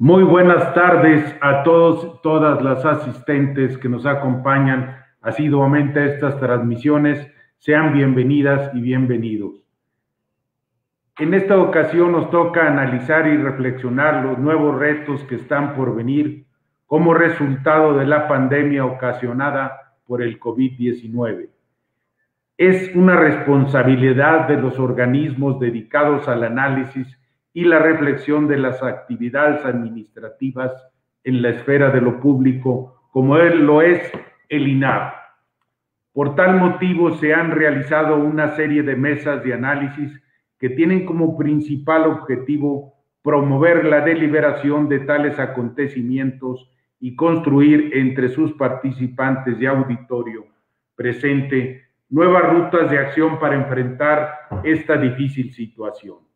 Muy buenas tardes a todos, todas las asistentes que nos acompañan asiduamente a estas transmisiones. Sean bienvenidas y bienvenidos. En esta ocasión nos toca analizar y reflexionar los nuevos retos que están por venir como resultado de la pandemia ocasionada por el COVID-19. Es una responsabilidad de los organismos dedicados al análisis y la reflexión de las actividades administrativas en la esfera de lo público, como lo es el INAH. Por tal motivo, se han realizado una serie de mesas de análisis que tienen como principal objetivo promover la deliberación de tales acontecimientos y construir entre sus participantes y auditorio presente nuevas rutas de acción para enfrentar esta difícil situación.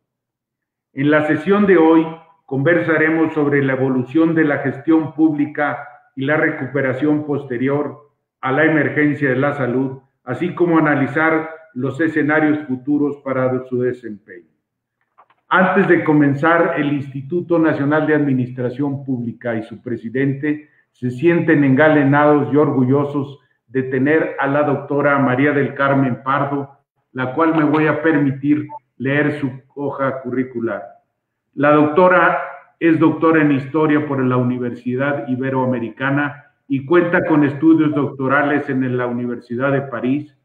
En la sesión de hoy conversaremos sobre la evolución de la gestión pública y la recuperación posterior a la emergencia de la salud, así como analizar los escenarios futuros para su desempeño. Antes de comenzar, el Instituto Nacional de Administración Pública y su presidente se sienten engalenados y orgullosos de tener a la doctora María del Carmen Pardo, la cual me voy a permitir leer su hoja curricular. La doctora es doctora en Historia por la Universidad Iberoamericana y cuenta con estudios doctorales en la Universidad de París.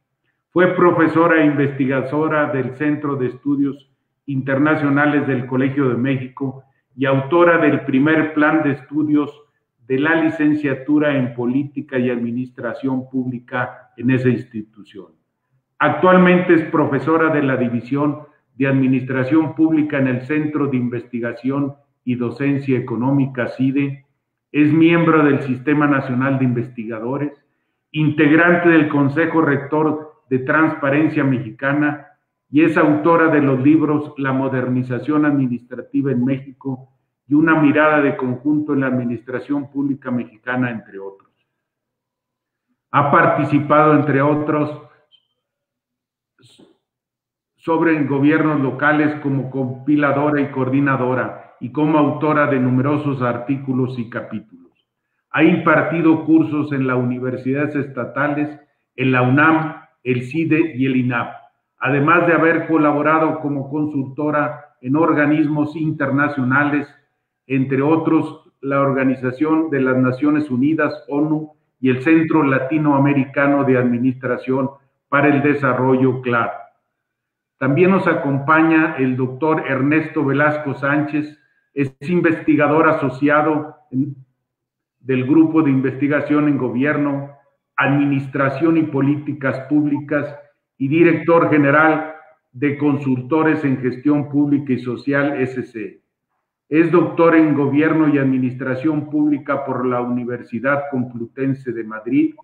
Fue profesora e investigadora del Centro de Estudios Internacionales del Colegio de México y autora del primer plan de estudios de la licenciatura en Política y Administración Pública en esa institución. Actualmente es profesora de la División de Administración Pública en el Centro de Investigación y Docencia Económica, CIDE, es miembro del Sistema Nacional de Investigadores, integrante del Consejo Rector de Transparencia Mexicana y es autora de los libros La modernización administrativa en México y una mirada de conjunto en la administración pública mexicana, entre otros. Ha participado, entre otros, sobre gobiernos locales como compiladora y coordinadora y como autora de numerosos artículos y capítulos. Ha impartido cursos en las universidades estatales, en la UNAM, el CIDE y el INAH, además de haber colaborado como consultora en organismos internacionales, entre otros la Organización de las Naciones Unidas, ONU, y el Centro Latinoamericano de Administración para el Desarrollo, CLAD. También nos acompaña el doctor Ernesto Velasco Sánchez, es investigador asociado del Grupo de Investigación en Gobierno, Administración y Políticas Públicas y director general de Consultores en Gestión Pública y Social, SC. Es doctor en Gobierno y Administración Pública por la Universidad Complutense de Madrid.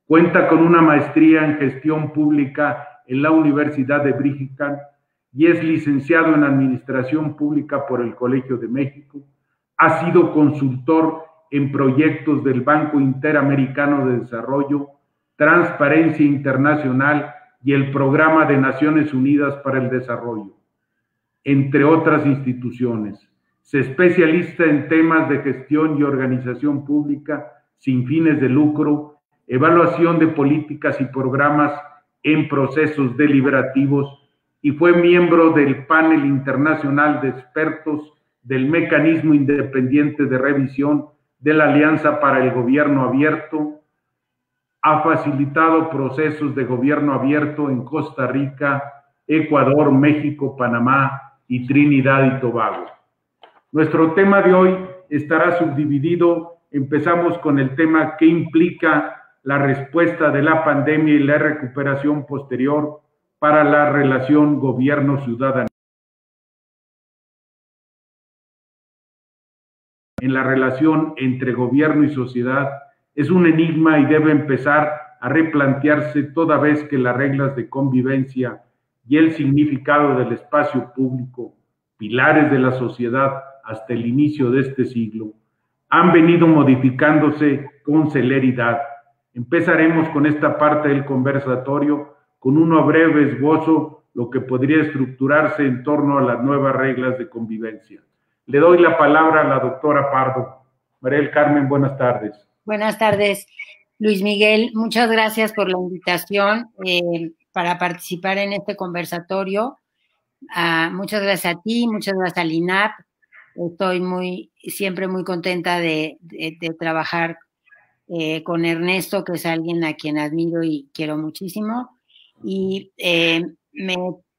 Cuenta con una maestría en Gestión Pública en la Universidad de Brigham y es licenciado en Administración Pública por el Colegio de México. Ha sido consultor en proyectos del Banco Interamericano de Desarrollo, Transparencia Internacional y el Programa de Naciones Unidas para el Desarrollo, entre otras instituciones. Se especializa en temas de gestión y organización pública sin fines de lucro, evaluación de políticas y programas en procesos deliberativos y fue miembro del panel internacional de expertos del Mecanismo Independiente de Revisión de la Alianza para el Gobierno Abierto. Ha facilitado procesos de gobierno abierto en Costa Rica, Ecuador, México, Panamá y Trinidad y Tobago. Nuestro tema de hoy estará subdividido. Empezamos con el tema que implica la respuesta de la pandemia y la recuperación posterior para la relación gobierno-ciudadanía. En la relación entre gobierno y sociedad es un enigma y debe empezar a replantearse toda vez que las reglas de convivencia y el significado del espacio público, pilares de la sociedad hasta el inicio de este siglo, han venido modificándose con celeridad. Empezaremos con esta parte del conversatorio con un breve esbozo, lo que podría estructurarse en torno a las nuevas reglas de convivencia. Le doy la palabra a la doctora Pardo. María del Carmen, buenas tardes. Buenas tardes, Luis Miguel. Muchas gracias por la invitación para participar en este conversatorio. Muchas gracias a ti, muchas gracias al INAP. Estoy siempre muy contenta de trabajar con Ernesto, que es alguien a quien admiro y quiero muchísimo. Y me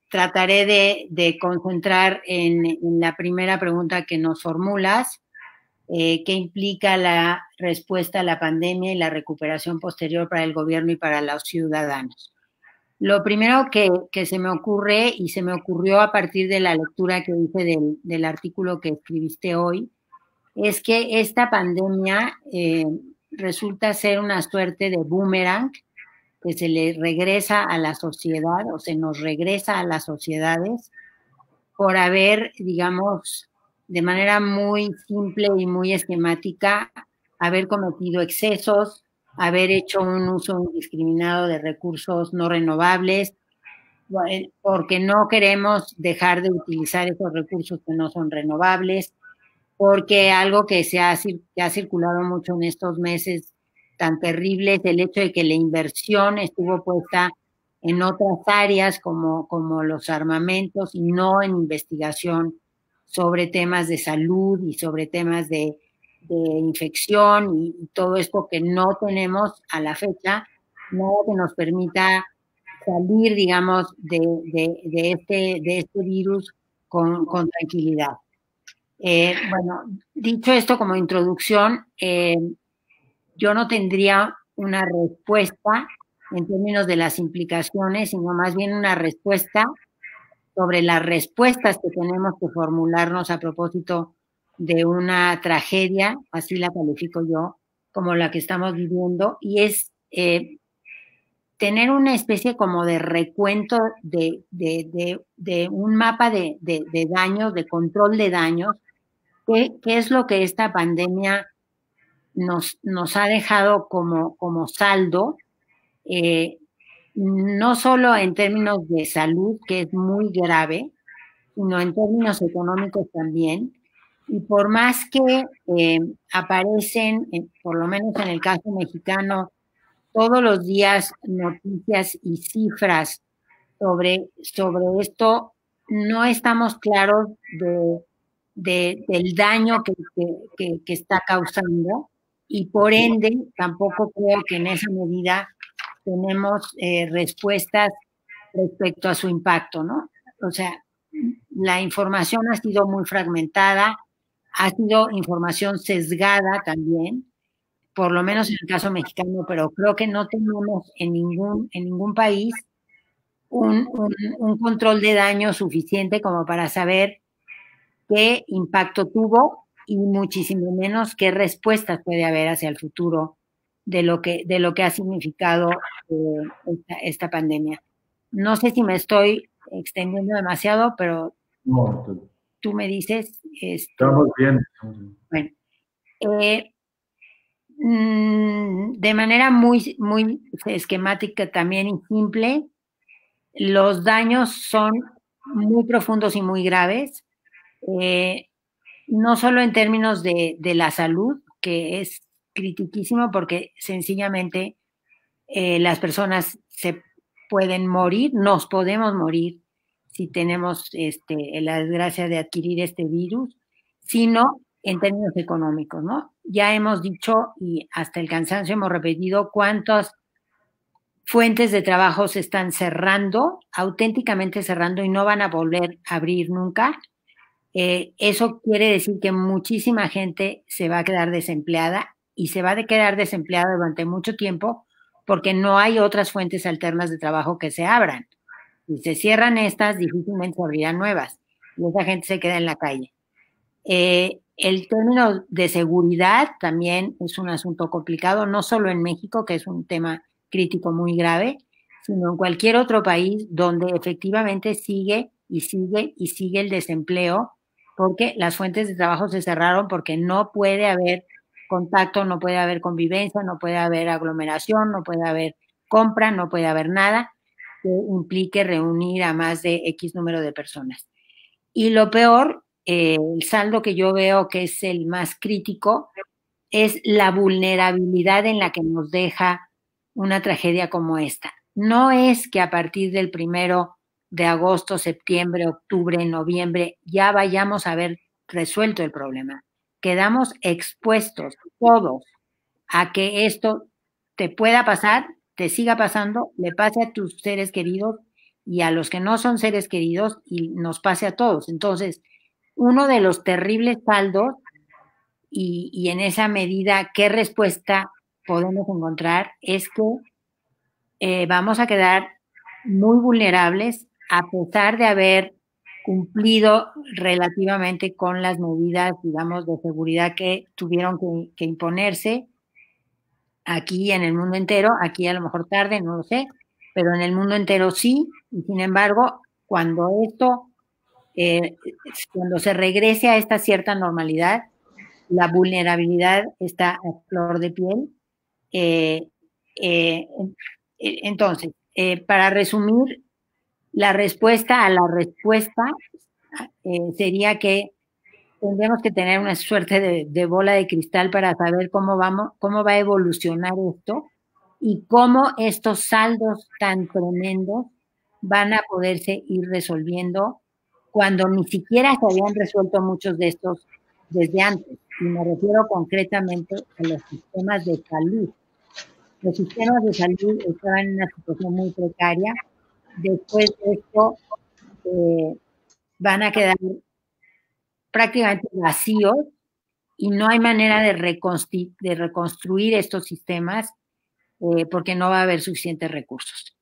trataré de concentrar en la primera pregunta que nos formulas, qué implica la respuesta a la pandemia y la recuperación posterior para el gobierno y para los ciudadanos. Lo primero que se me ocurre, y se me ocurrió a partir de la lectura que hice del artículo que escribiste hoy, es que esta pandemia resulta ser una suerte de boomerang que se le regresa a la sociedad o se nos regresa a las sociedades por haber, digamos, de manera muy simple y muy esquemática, haber cometido excesos, haber hecho un uso indiscriminado de recursos no renovables, porque no queremos dejar de utilizar esos recursos que no son renovables, porque algo que ha circulado mucho en estos meses tan terribles, el hecho de que la inversión estuvo puesta en otras áreas como los armamentos y no en investigación sobre temas de salud y sobre temas de infección y todo esto que no tenemos a la fecha, nada que nos permita salir, digamos, de este virus con tranquilidad. Bueno, dicho esto como introducción, yo no tendría una respuesta en términos de las implicaciones, sino más bien una respuesta sobre las respuestas que tenemos que formularnos a propósito de una tragedia, así la califico yo, como la que estamos viviendo, y es tener una especie como de recuento de un mapa de daños, de control de daños. ¿Qué es lo que esta pandemia nos ha dejado como saldo? No solo en términos de salud, que es muy grave, sino en términos económicos también. Y por más que aparecen, por lo menos en el caso mexicano, todos los días noticias y cifras sobre esto, no estamos claros del daño que está causando, y por ende tampoco creo que en esa medida tenemos respuestas respecto a su impacto, ¿no? O sea, la información ha sido muy fragmentada, ha sido información sesgada también, por lo menos en el caso mexicano, pero creo que no tenemos en ningún país un control de daño suficiente como para saber qué impacto tuvo y muchísimo menos qué respuestas puede haber hacia el futuro de lo que ha significado esta pandemia. No sé si me estoy extendiendo demasiado, pero No, tú me dices. estamos bien. Bueno, de manera muy esquemática también y simple, los daños son muy profundos y muy graves. No solo en términos de la salud, que es critiquísimo porque sencillamente las personas se pueden morir, nos podemos morir si tenemos la desgracia de adquirir este virus, sino en términos económicos, ¿no? Ya hemos dicho y hasta el cansancio hemos repetido cuántas fuentes de trabajo se están cerrando, auténticamente cerrando, y no van a volver a abrir nunca. Eso quiere decir que muchísima gente se va a quedar desempleada y se va a quedar desempleada durante mucho tiempo porque no hay otras fuentes alternas de trabajo que se abran. Si se cierran estas, difícilmente se abrirán nuevas y esa gente se queda en la calle. El término de seguridad también es un asunto complicado, no solo en México, que es un tema crítico muy grave, sino en cualquier otro país donde efectivamente sigue y sigue y sigue el desempleo, porque las fuentes de trabajo se cerraron, porque no puede haber contacto, no puede haber convivencia, no puede haber aglomeración, no puede haber compra, no puede haber nada que implique reunir a más de X número de personas. Y lo peor el saldo que yo veo que es el más crítico es la vulnerabilidad en la que nos deja una tragedia como esta. No es que a partir del 1 de agosto, septiembre, octubre, noviembre ya vayamos a haber resuelto el problema. Quedamos expuestos todos a que esto te pueda pasar, te siga pasando, le pase a tus seres queridos y a los que no son seres queridos y nos pase a todos. Entonces, uno de los terribles saldos y en esa medida, ¿qué respuesta podemos encontrar? Es que vamos a quedar muy vulnerables a pesar de haber cumplido relativamente con las medidas, digamos, de seguridad que tuvieron que imponerse aquí en el mundo entero, aquí a lo mejor tarde, no lo sé, pero en el mundo entero sí, y sin embargo, cuando se regrese a esta cierta normalidad, la vulnerabilidad está a flor de piel. Entonces, para resumir, la respuesta a la respuesta sería que tendremos que tener una suerte de bola de cristal para saber cómo va a evolucionar esto y cómo estos saldos tan tremendos van a poderse ir resolviendo cuando ni siquiera se habían resuelto muchos de estos desde antes. Y me refiero concretamente a los sistemas de salud. Los sistemas de salud estaban en una situación muy precaria. Después de esto, van a quedar prácticamente vacíos y no hay manera de reconstruir estos sistemas porque no va a haber suficientes recursos.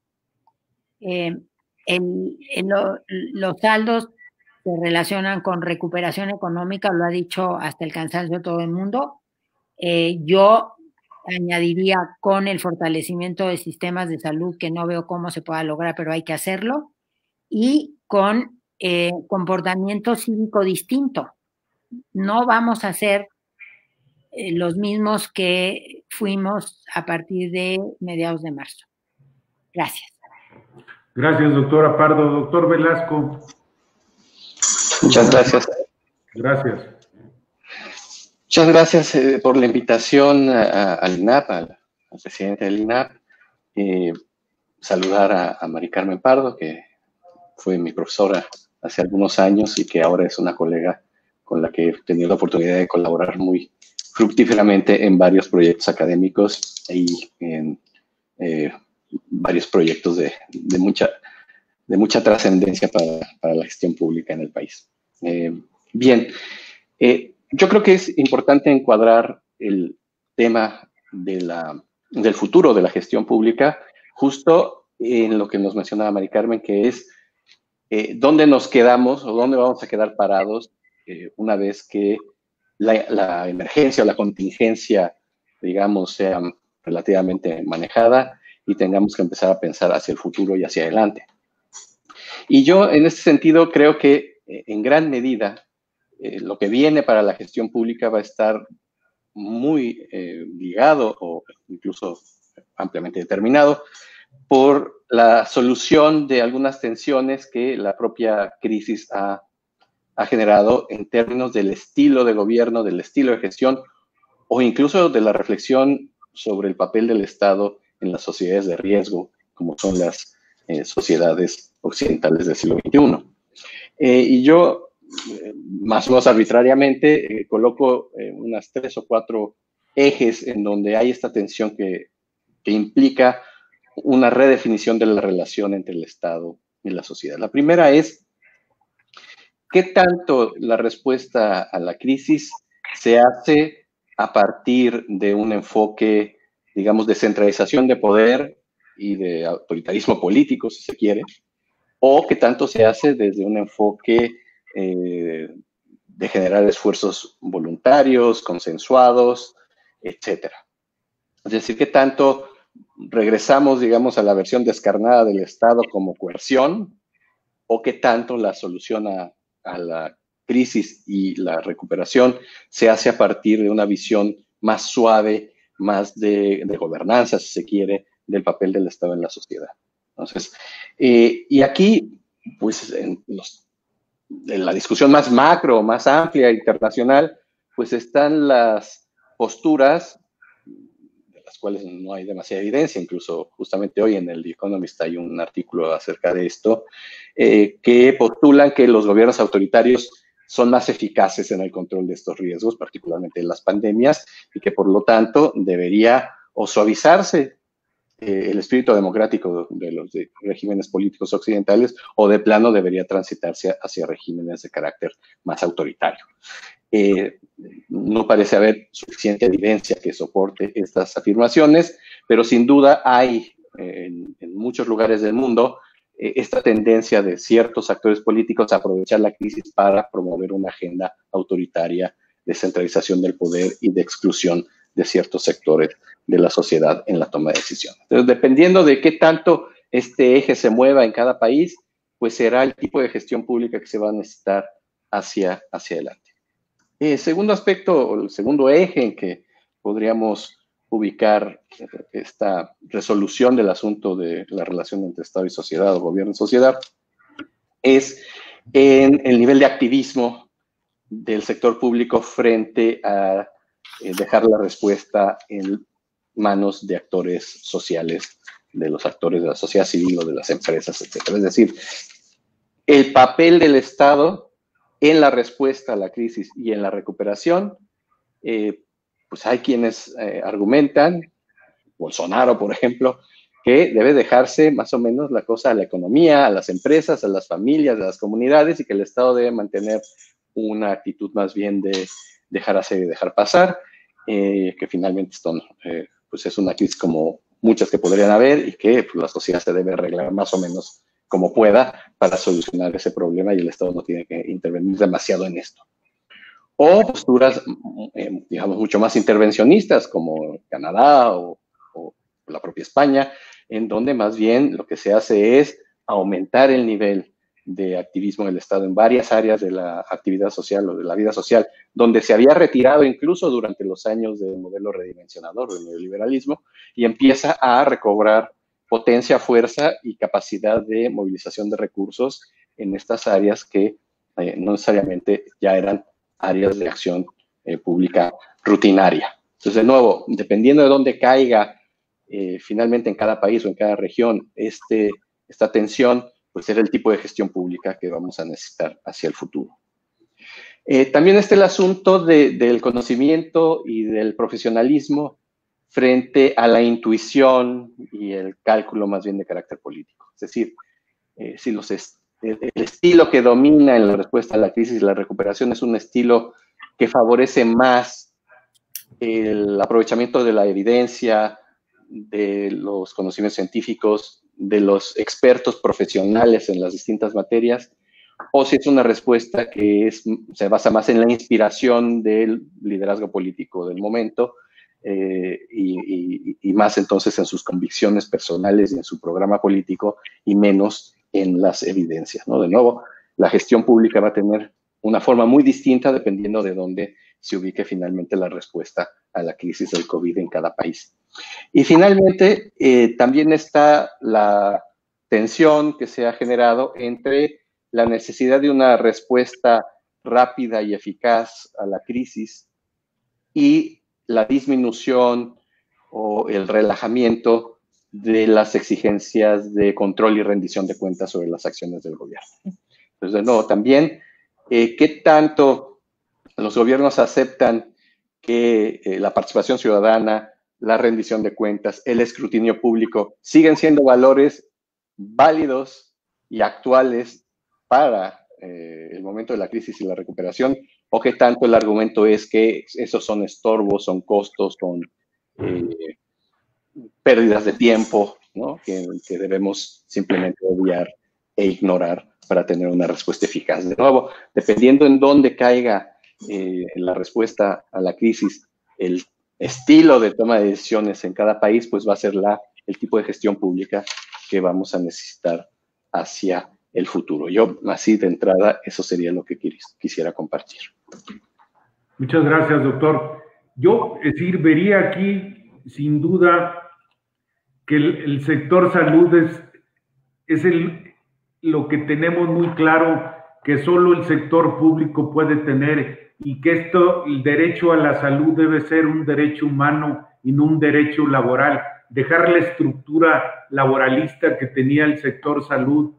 Los saldos se relacionan con recuperación económica, lo ha dicho hasta el cansancio todo el mundo. Yo añadiría con el fortalecimiento de sistemas de salud, que no veo cómo se pueda lograr, pero hay que hacerlo, y con comportamiento cívico distinto. No vamos a ser los mismos que fuimos a partir de mediados de marzo. Gracias. Gracias, doctora Pardo. Doctor Velasco. Muchas gracias. Gracias. Muchas gracias por la invitación al INAP, al presidente del INAP. Saludar a Mari Carmen Pardo, que fue mi profesora hace algunos años y que ahora es una colega con la que he tenido la oportunidad de colaborar muy fructíferamente en varios proyectos académicos y en varios proyectos de mucha trascendencia para la gestión pública en el país. Bien, yo creo que es importante encuadrar el tema del futuro de la gestión pública justo en lo que nos mencionaba Mari Carmen, que es dónde nos quedamos o dónde vamos a quedar parados una vez que la emergencia o la contingencia, digamos, sea relativamente manejada y tengamos que empezar a pensar hacia el futuro y hacia adelante. Y yo, en este sentido, creo que en gran medida lo que viene para la gestión pública va a estar muy ligado o incluso ampliamente determinado por la solución de algunas tensiones que la propia crisis ha generado en términos del estilo de gobierno, del estilo de gestión o incluso de la reflexión sobre el papel del Estado en las sociedades de riesgo, como son las sociedades occidentales del siglo XXI. Y yo, más o menos arbitrariamente, coloco unas 3 o 4 ejes en donde hay esta tensión que implica una redefinición de la relación entre el Estado y la sociedad. La primera es, ¿qué tanto la respuesta a la crisis se hace a partir de un enfoque, digamos, de centralización de poder y de autoritarismo político, si se quiere, o qué tanto se hace desde un enfoque de generar esfuerzos voluntarios, consensuados, etcétera? Es decir, qué tanto regresamos, digamos, a la versión descarnada del Estado como coerción, o qué tanto la solución a la crisis y la recuperación se hace a partir de una visión más suave, más de gobernanza, si se quiere, del papel del Estado en la sociedad. Entonces, y aquí, pues, en los en la discusión más macro, más amplia, internacional, pues están las posturas, de las cuales no hay demasiada evidencia, incluso justamente hoy en el The Economist hay un artículo acerca de esto, que postulan que los gobiernos autoritarios son más eficaces en el control de estos riesgos, particularmente en las pandemias, y que por lo tanto debería o suavizarse el espíritu democrático de los regímenes políticos occidentales, o de plano debería transitarse hacia regímenes de carácter más autoritario. No parece haber suficiente evidencia que soporte estas afirmaciones, pero sin duda hay en muchos lugares del mundo esta tendencia de ciertos actores políticos a aprovechar la crisis para promover una agenda autoritaria de centralización del poder y de exclusión de ciertos sectores de la sociedad en la toma de decisiones. Entonces, dependiendo de qué tanto este eje se mueva en cada país, pues será el tipo de gestión pública que se va a necesitar hacia adelante. Segundo aspecto, o el segundo eje en que podríamos ubicar esta resolución del asunto de la relación entre Estado y sociedad, o gobierno y sociedad, es en el nivel de activismo del sector público frente a dejar la respuesta en manos de actores sociales, de los actores de la sociedad civil o de las empresas, etc. Es decir, el papel del Estado en la respuesta a la crisis y en la recuperación, pues hay quienes argumentan, Bolsonaro, por ejemplo, que debe dejarse más o menos la cosa a la economía, a las empresas, a las familias, a las comunidades, y que el Estado debe mantener una actitud más bien de dejar hacer y dejar pasar, que finalmente esto pues es una crisis como muchas que podrían haber, y que pues, la sociedad se debe arreglar más o menos como pueda para solucionar ese problema, y el Estado no tiene que intervenir demasiado en esto. O posturas, digamos, mucho más intervencionistas, como Canadá o la propia España, en donde más bien lo que se hace es aumentar el nivel de activismo del Estado en varias áreas de la actividad social o de la vida social, donde se había retirado incluso durante los años del modelo redimensionador del neoliberalismo, y empieza a recobrar potencia, fuerza y capacidad de movilización de recursos en estas áreas que no necesariamente ya eran áreas de acción pública rutinaria. Entonces, de nuevo, dependiendo de dónde caiga finalmente en cada país o en cada región esta tensión, pues es el tipo de gestión pública que vamos a necesitar hacia el futuro. También está el asunto del conocimiento y del profesionalismo frente a la intuición y el cálculo más bien de carácter político. Es decir, si el estilo que domina en la respuesta a la crisis y la recuperación es un estilo que favorece más el aprovechamiento de la evidencia, de los conocimientos científicos, de los expertos profesionales en las distintas materias, o si es una respuesta que se basa más en la inspiración del liderazgo político del momento, y más entonces en sus convicciones personales y en su programa político, y menos en las evidencias, ¿no? De nuevo, la gestión pública va a tener una forma muy distinta dependiendo de dónde se ubique finalmente la respuesta a la crisis del COVID en cada país. Y finalmente, también está la tensión que se ha generado entre la necesidad de una respuesta rápida y eficaz a la crisis y la disminución o el relajamiento de las exigencias de control y rendición de cuentas sobre las acciones del gobierno. Entonces, de nuevo, también, ¿qué tanto los gobiernos aceptan que la participación ciudadana, la rendición de cuentas, el escrutinio público siguen siendo valores válidos y actuales para el momento de la crisis y la recuperación, o qué tanto el argumento es que esos son estorbos, son costos, son pérdidas de tiempo, ¿no? que debemos simplemente obviar e ignorar para tener una respuesta eficaz. De nuevo, dependiendo en dónde caiga la respuesta a la crisis, el estilo de toma de decisiones en cada país, pues va a ser el tipo de gestión pública que vamos a necesitar hacia el futuro. Yo, así de entrada, eso sería lo que quisiera compartir. Muchas gracias, doctor. Yo, vería aquí, sin duda, que el sector salud es lo que tenemos muy claro que solo el sector público puede tener y que el derecho a la salud debe ser un derecho humano y no un derecho laboral. Dejar la estructura laboralista que tenía el sector salud,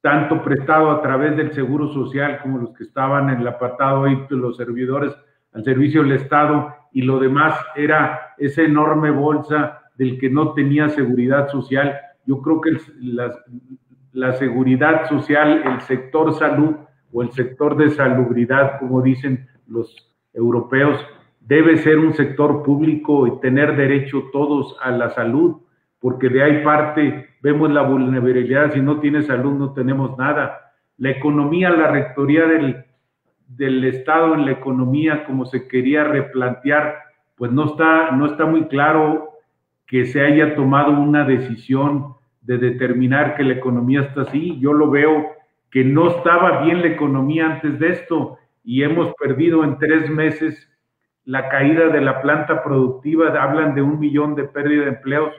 tanto prestado a través del Seguro Social como los que estaban en el apartado de los servidores al servicio del Estado, y lo demás era esa enorme bolsa del que no tenía seguridad social. Yo creo que la seguridad social, el sector salud o el sector de salubridad, como dicen los europeos, debe ser un sector público y tener derecho todos a la salud, porque de ahí parte, vemos la vulnerabilidad, si no tienes salud no tenemos nada. La economía, la rectoría del Estado en la economía, como se quería replantear, pues no está muy claro que se haya tomado una decisión de determinar que la economía está así. Yo lo veo que no estaba bien la economía antes de esto y hemos perdido en 3 meses la caída de la planta productiva. Hablan de 1 millón de pérdida de empleos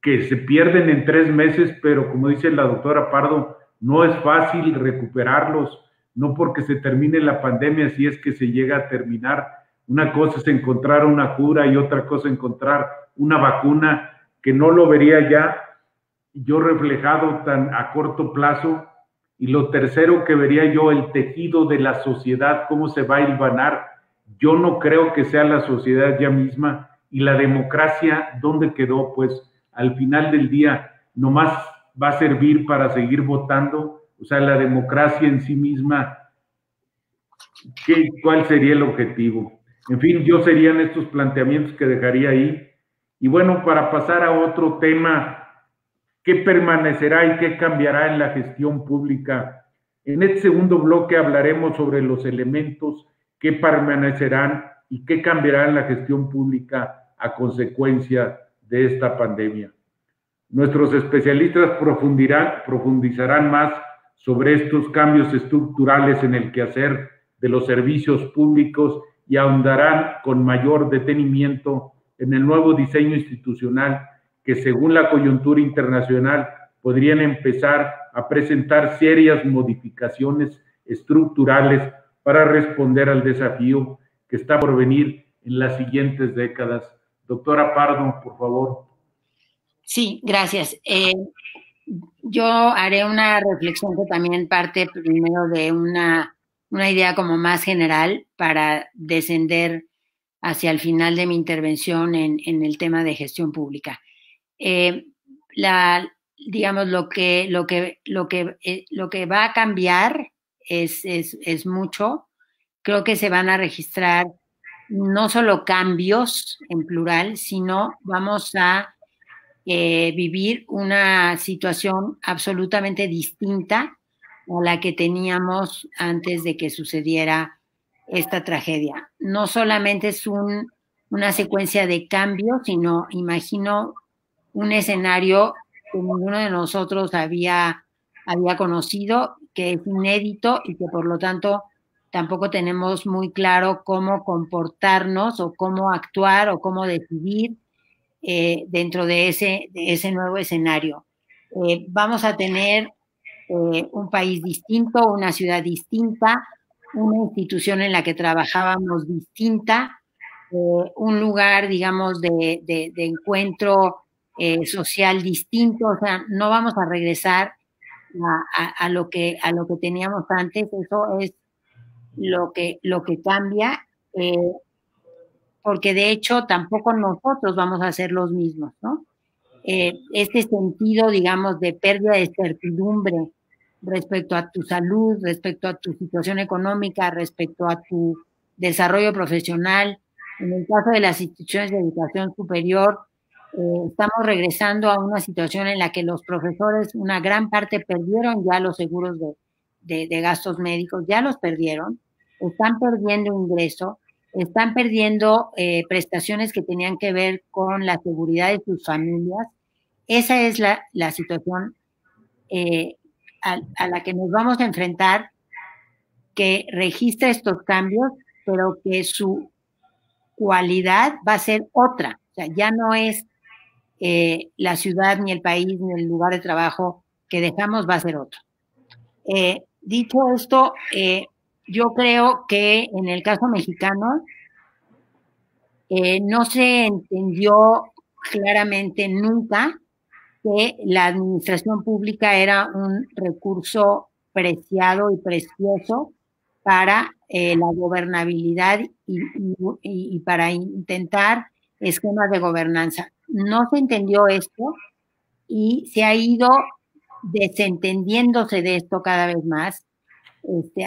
que se pierden en 3 meses, pero como dice la doctora Pardo, no es fácil recuperarlos, no porque se termine la pandemia, si es que se llega a terminar. Una cosa es encontrar una cura y otra cosa encontrar una vacuna, que no lo vería ya yo reflejado tan a corto plazo. Y lo tercero que vería yo, el tejido de la sociedad, cómo se va a hilvanar. Yo no creo que sea la sociedad ya misma. Y la democracia, ¿dónde quedó? Pues al final del día nomás va a servir para seguir votando. O sea, la democracia en sí misma, ¿cuál sería el objetivo? En fin, yo serían estos planteamientos que dejaría ahí. Y bueno, para pasar a otro tema, ¿qué permanecerá y qué cambiará en la gestión pública? En este segundo bloque hablaremos sobre los elementos que permanecerán y qué cambiará en la gestión pública a consecuencia de esta pandemia. Nuestros especialistas profundizarán más sobre estos cambios estructurales en el quehacer de los servicios públicos y ahondarán con mayor detenimiento en el nuevo diseño institucional que, según la coyuntura internacional, podrían empezar a presentar serias modificaciones estructurales para responder al desafío que está por venir en las siguientes décadas. Doctora Pardo, por favor. Sí, gracias. Yo haré una reflexión que también parte primero de una idea como más general para descender hacia el final de mi intervención en el tema de gestión pública. Digamos, lo que va a cambiar es mucho. Creo que se van a registrar no solo cambios en plural, sino vamos a vivir una situación absolutamente distinta a la que teníamos antes de que sucediera esta tragedia. No solamente es una secuencia de cambios, sino imagino un escenario que ninguno de nosotros había conocido, que es inédito y que por lo tanto tampoco tenemos muy claro cómo comportarnos o cómo actuar o cómo decidir dentro de ese nuevo escenario. Vamos a tener un país distinto, una ciudad distinta, una institución en la que trabajábamos distinta, un lugar, digamos, de encuentro social distinto. O sea, no vamos a regresar a lo que teníamos antes. Eso es lo que cambia, porque de hecho tampoco nosotros vamos a ser los mismos, ¿no? Este sentido, digamos, de pérdida de certidumbre respecto a tu salud, respecto a tu situación económica, respecto a tu desarrollo profesional. En el caso de las instituciones de educación superior, estamos regresando a una situación en la que los profesores, una gran parte, perdieron ya los seguros de gastos médicos, ya los perdieron, están perdiendo ingreso, están perdiendo prestaciones que tenían que ver con la seguridad de sus familias. Esa es la situación a la que nos vamos a enfrentar, que registra estos cambios, pero que su cualidad va a ser otra. O sea, ya no es la ciudad, ni el país, ni el lugar de trabajo que dejamos, va a ser otro. Dicho esto, yo creo que en el caso mexicano no se entendió claramente nunca que la administración pública era un recurso preciado y precioso para la gobernabilidad y para intentar esquemas de gobernanza. No se entendió esto y se ha ido desentendiéndose de esto cada vez más,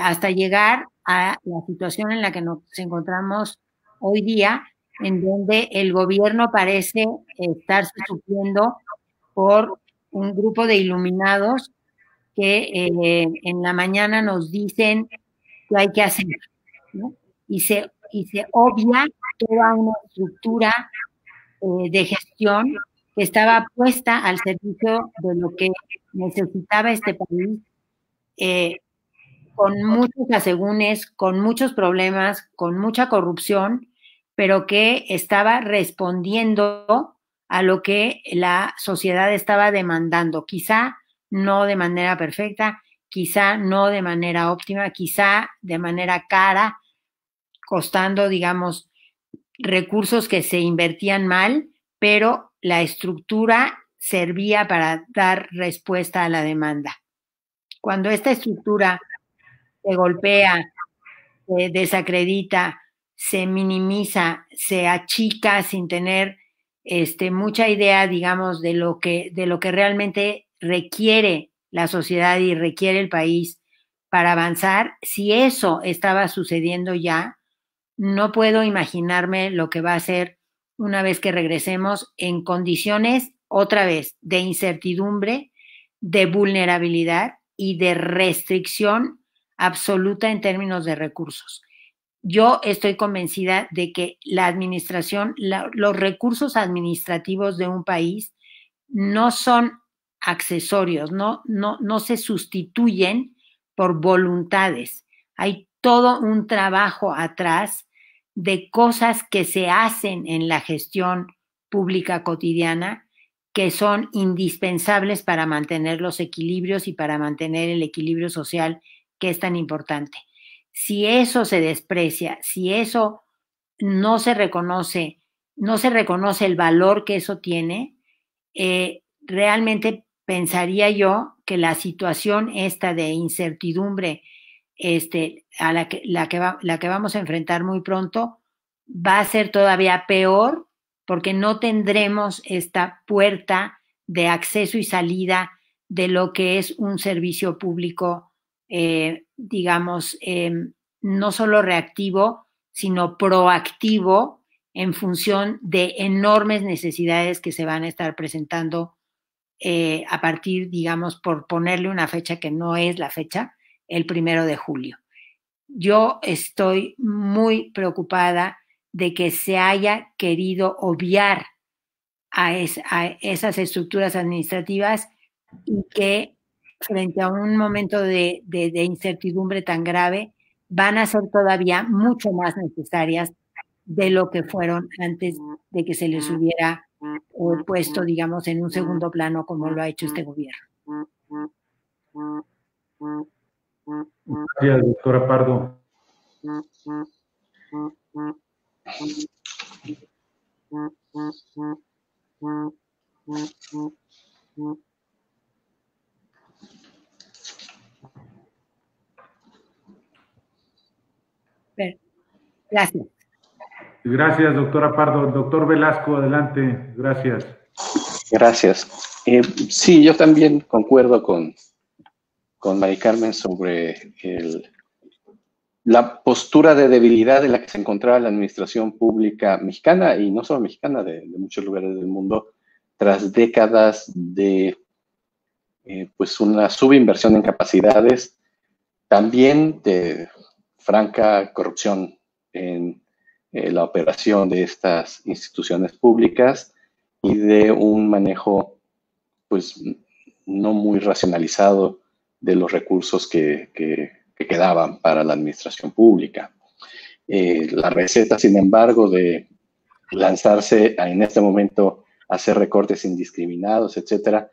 hasta llegar a la situación en la que nos encontramos hoy día, en donde el gobierno parece estarse supliendo por un grupo de iluminados que en la mañana nos dicen qué hay que hacer, ¿no? Y se obvia toda una estructura de gestión que estaba puesta al servicio de lo que necesitaba este país, con muchos asegúnes, con muchos problemas, con mucha corrupción, pero que estaba respondiendo a lo que la sociedad estaba demandando. Quizá no de manera perfecta, quizá no de manera óptima, quizá de manera cara, costando, digamos, recursos que se invertían mal, pero la estructura servía para dar respuesta a la demanda. Cuando esta estructura se golpea, se desacredita, se minimiza, se achica sin tener mucha idea, digamos, de lo que realmente requiere la sociedad y requiere el país para avanzar. Si eso estaba sucediendo ya, no puedo imaginarme lo que va a ser una vez que regresemos en condiciones, otra vez, de incertidumbre, de vulnerabilidad y de restricción absoluta en términos de recursos. Yo estoy convencida de que la administración, los recursos administrativos de un país no son accesorios, no se sustituyen por voluntades. Hay todo un trabajo atrás de cosas que se hacen en la gestión pública cotidiana que son indispensables para mantener los equilibrios y para mantener el equilibrio social que es tan importante. Si eso se desprecia, si eso no se reconoce el valor que eso tiene, realmente pensaría yo que la situación esta de incertidumbre a la que vamos a enfrentar muy pronto va a ser todavía peor, porque no tendremos esta puerta de acceso y salida de lo que es un servicio público, digamos, no solo reactivo, sino proactivo en función de enormes necesidades que se van a estar presentando a partir, digamos, por ponerle una fecha que no es la fecha, el 1 de julio. Yo estoy muy preocupada de que se haya querido obviar a esas estructuras administrativas y que frente a un momento de incertidumbre tan grave van a ser todavía mucho más necesarias de lo que fueron antes de que se les hubiera puesto, digamos, en un segundo plano como lo ha hecho este gobierno. Gracias, doctora Pardo. Gracias. Gracias, doctora Pardo. Doctor Velasco, adelante. Gracias. Gracias. Sí, yo también concuerdo con Mari Carmen sobre la postura de debilidad en la que se encontraba la administración pública mexicana, y no solo mexicana, de muchos lugares del mundo, tras décadas de pues una subinversión en capacidades, también de franca corrupción en la operación de estas instituciones públicas y de un manejo pues no muy racionalizado de los recursos que quedaban para la administración pública. La receta, sin embargo, de lanzarse en este momento a hacer recortes indiscriminados, etcétera,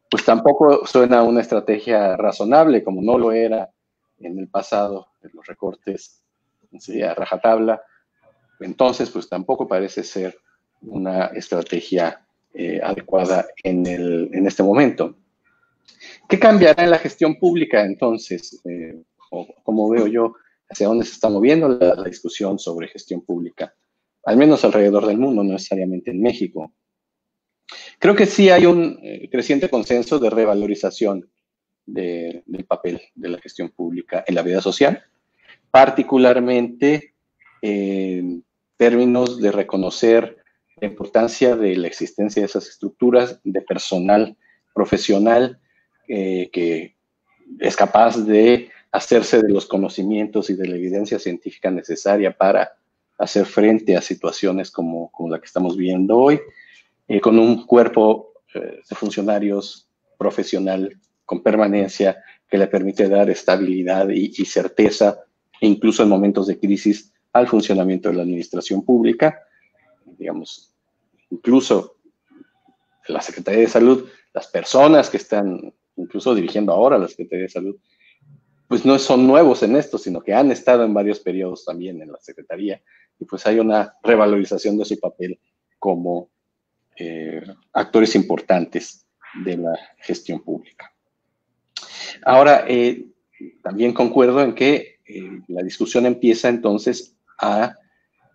pues tampoco suena una estrategia razonable, como no lo era en el pasado, de los recortes, sería rajatabla, entonces pues tampoco parece ser una estrategia adecuada en este momento. ¿Qué cambiará en la gestión pública entonces? O cómo veo yo hacia dónde se está moviendo la discusión sobre gestión pública, al menos alrededor del mundo, no necesariamente en México. Creo que sí hay un creciente consenso de revalorización del papel de la gestión pública en la vida social, particularmente en términos de reconocer la importancia de la existencia de esas estructuras de personal profesional que es capaz de hacerse de los conocimientos y de la evidencia científica necesaria para hacer frente a situaciones como la que estamos viendo hoy, con un cuerpo de funcionarios profesional con permanencia que le permite dar estabilidad y certeza, incluso en momentos de crisis, al funcionamiento de la administración pública. Digamos, incluso la Secretaría de Salud, las personas que están incluso dirigiendo ahora la Secretaría de Salud, pues no son nuevos en esto, sino que han estado en varios periodos también en la Secretaría, y pues hay una revalorización de su papel como actores importantes de la gestión pública. Ahora, también concuerdo en que la discusión empieza entonces a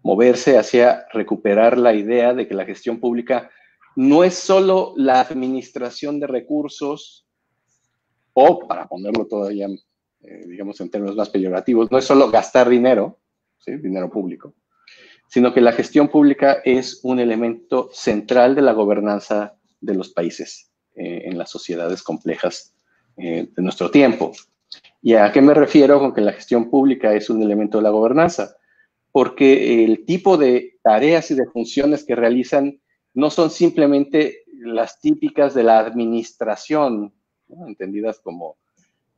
moverse hacia recuperar la idea de que la gestión pública no es solo la administración de recursos, o para ponerlo todavía, digamos en términos más peyorativos, no es solo gastar dinero, ¿sí? Dinero público, sino que la gestión pública es un elemento central de la gobernanza de los países en las sociedades complejas de nuestro tiempo. ¿Y a qué me refiero con que la gestión pública es un elemento de la gobernanza? Porque el tipo de tareas y de funciones que realizan no son simplemente las típicas de la administración, ¿no? Entendidas como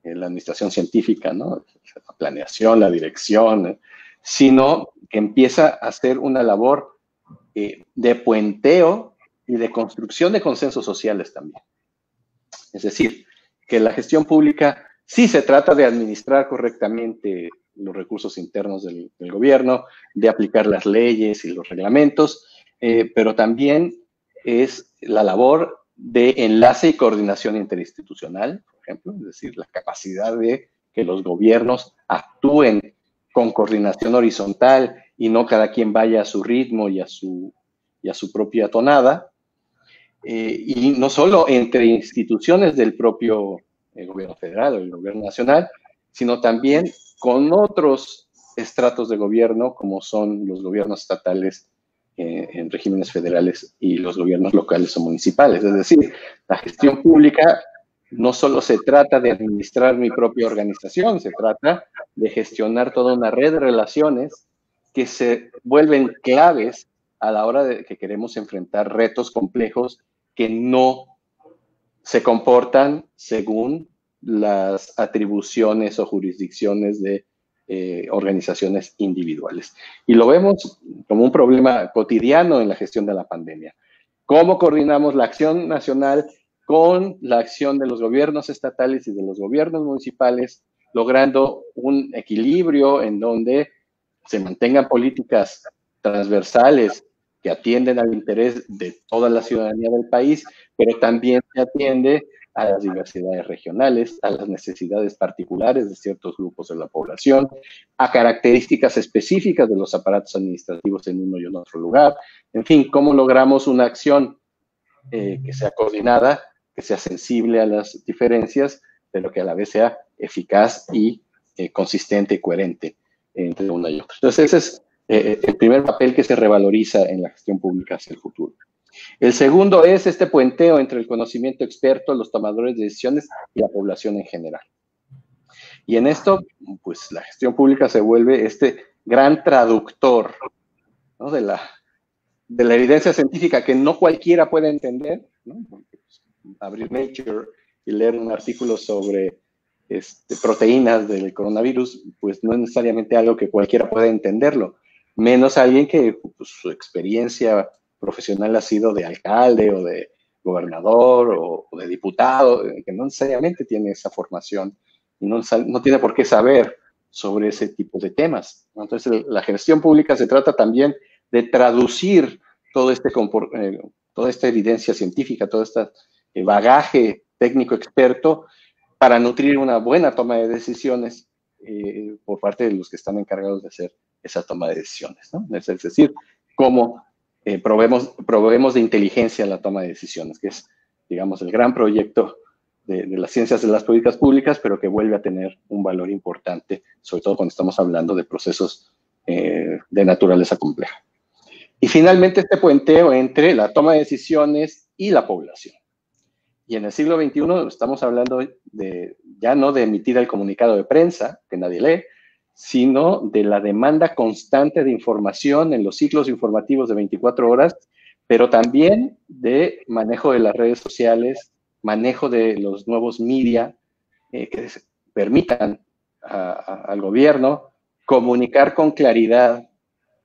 la administración científica, ¿no? La planeación, la dirección, sino que empieza a hacer una labor de puenteo y de construcción de consensos sociales también. Es decir, que la gestión pública sí se trata de administrar correctamente los recursos internos del gobierno, de aplicar las leyes y los reglamentos, pero también es la labor de enlace y coordinación interinstitucional, por ejemplo, es decir, la capacidad de que los gobiernos actúen con coordinación horizontal y no cada quien vaya a su ritmo y a su propia tonada, y no solo entre instituciones del propio gobierno federal o el gobierno nacional, sino también con otros estratos de gobierno, como son los gobiernos estatales en regímenes federales y los gobiernos locales o municipales. Es decir, la gestión pública no solo se trata de administrar mi propia organización, se trata de gestionar toda una red de relaciones que se vuelven claves a la hora de que queremos enfrentar retos complejos que no se comportan según las atribuciones o jurisdicciones de organizaciones individuales. Y lo vemos como un problema cotidiano en la gestión de la pandemia. ¿Cómo coordinamos la acción nacional con la acción de los gobiernos estatales y de los gobiernos municipales, logrando un equilibrio en donde se mantengan políticas transversales que atienden al interés de toda la ciudadanía del país, pero también se atiende a las diversidades regionales, a las necesidades particulares de ciertos grupos de la población, a características específicas de los aparatos administrativos en uno y en otro lugar? En fin, ¿cómo logramos una acción que sea coordinada, que sea sensible a las diferencias, pero que a la vez sea eficaz y consistente y coherente entre una y otra? Entonces, ese es el primer papel que se revaloriza en la gestión pública hacia el futuro. El segundo es este puenteo entre el conocimiento experto, los tomadores de decisiones y la población en general. Y en esto, pues la gestión pública se vuelve este gran traductor, ¿no? de la evidencia científica que no cualquiera puede entender, ¿no? Abrir Nature y leer un artículo sobre proteínas del coronavirus, pues no es necesariamente algo que cualquiera pueda entenderlo, menos alguien que pues, su experiencia profesional ha sido de alcalde o de gobernador o de diputado, que no necesariamente tiene esa formación y no tiene por qué saber sobre ese tipo de temas, ¿no? Entonces, la gestión pública se trata también de traducir toda esta evidencia científica, todo este bagaje técnico experto para nutrir una buena toma de decisiones por parte de los que están encargados de hacer esa toma de decisiones, ¿no? Es decir, cómo proveemos de inteligencia en la toma de decisiones, que es, digamos, el gran proyecto de las ciencias de las políticas públicas, pero que vuelve a tener un valor importante, sobre todo cuando estamos hablando de procesos de naturaleza compleja. Y finalmente, este puenteo entre la toma de decisiones y la población. Y en el siglo XXI estamos hablando ya no de emitir el comunicado de prensa, que nadie lee, sino de la demanda constante de información en los ciclos informativos de 24 horas, pero también de manejo de las redes sociales, manejo de los nuevos media que permitan al gobierno comunicar con claridad